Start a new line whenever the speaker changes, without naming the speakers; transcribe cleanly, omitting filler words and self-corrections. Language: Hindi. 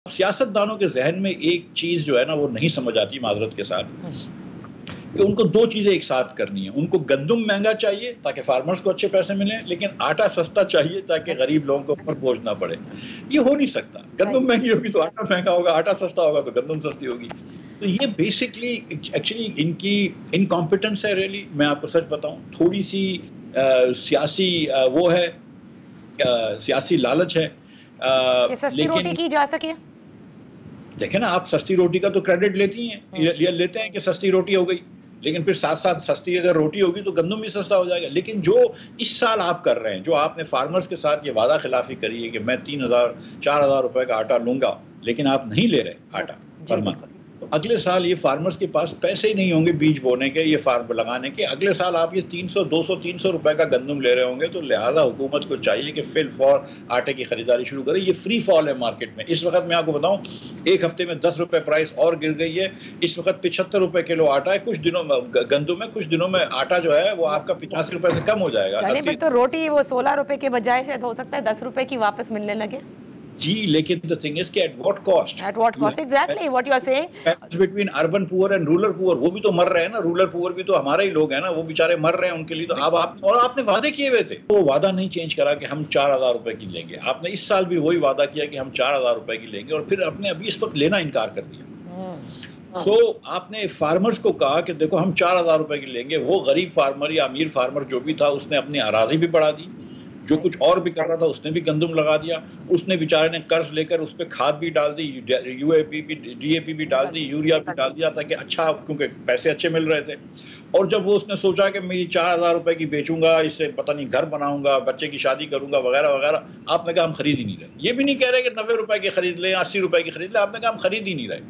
सियासतदानों के ज़हन में एक चीज़ जो है ना वो नहीं समझ आती माज़रत के साथ, कि उनको 2 चीज़ें एक साथ करनी है। उनको गंदम महँगा चाहिए ताकि फार्मर्स को अच्छे पैसे मिलें, लेकिन आटा सस्ता चाहिए ताकि गरीब लोगों के ऊपर बोझ ना पड़े। ये हो नहीं सकता। गंदम महँगी होगी तो आटा महँगा होगा, आटा सस्ता होगा तो गंदम सस्ती होगी। तो ये बेसिकली एक्चुअली इनकी इनकॉम्पिटेंस है रियली, मैं आपको सच बताऊँ। थोड़ी-सी सियासी वो है, सियासी लालच है।
कि सस्ती रोटी
लेकिन
की जा सके?
देखें ना, आप सस्ती रोटी का तो क्रेडिट लेती हैं, ये लेते हैं कि सस्ती रोटी हो गई, लेकिन फिर साथ-साथ सस्ती अगर रोटी होगी तो गंदम भी सस्ता हो जाएगा। लेकिन जो इस साल आप कर रहे हैं, जो आपने फार्मर्स के साथ ये वादा खिलाफ़ी करी है कि मैं 3000 4000 रुपए का आटा लूँगा, लेकिन आप नहीं ले रहे आटा पर मंथ। तो अगले साल ये फार्मर्स के पास पैसे ही नहीं होंगे बीज बोने के, ये फार्म लगाने के। अगले साल आप ये 300, 200, 300 रुपए का गंदम ले रहे होंगे, तो लिहाज़ा हुकूमत को चाहिए कि फिल फॉर आटे की खरीदारी शुरू करे। ये फ्री फॉल है मार्केट में। इस वक़्त मैं आपको बताऊँ, 1 हफ्ते में 10 रुपए प्राइस और गिर गई है। इस वक़्त 75 रुपए किलो आटा है। कुछ दिनों में गंदम है, कुछ दिनों में आटा जो है वो आपका 85 रुपए से कम हो जाएगा।
चलिए, फिर तो रोटी वो 16 रुपए के बजाय शायद हो सकता है 10 रुपए की वापस मिलने लगे।
जी, लेकिन द थिंग इज़ कि at what cost?
At what cost? Exactly what you are saying.
Between urban poor and rural poor, वो भी तो मर रहे हैं ना। रूरल पुअर भी तो हमारे ही लोग हैं ना, वो बेचारे मर रहे हैं। उनके लिए तो अब आप, और आपने वादे किए हुए थे, वो वादा नहीं चेंज करा कि हम 4000 रुपए की लेंगे। आपने इस साल भी वही वादा किया कि हम 4000 रुपए की लेंगे, और फिर आपने अभी इस वक्त लेना इनकार कर दिया। तो आपने फार्मर्स को कहा कि देखो हम 4000 रुपए की लेंगे। वो गरीब फार्मर या अमीर फार्मर जो भी था, उसने अपनी अराज़ी भी बढ़ा दी। जो कुछ और भी कर रहा था उसने भी गंदम लगा दिया। उसने बेचारे ने कर्ज लेकर उस पे खाद भी डाल दी, यूएपी भी, डीएपी भी डाल दी, यूरिया भी डाल दिया, ताकि अच्छा, क्योंकि पैसे अच्छे मिल रहे थे। और जब वो उसने सोचा कि मैं ये 4000 रुपए की बेचूंगा, इससे पता नहीं घर बनाऊंगा, बच्चे की शादी करूंगा वगैरह वगैरह, आपने कहा हम खरीद ही नहीं रहे। ये भी नहीं कह रहे कि 90 रुपए की खरीद लें, 80 रुपए की खरीद लें, आपने कहा हम खरीद ही नहीं रहे।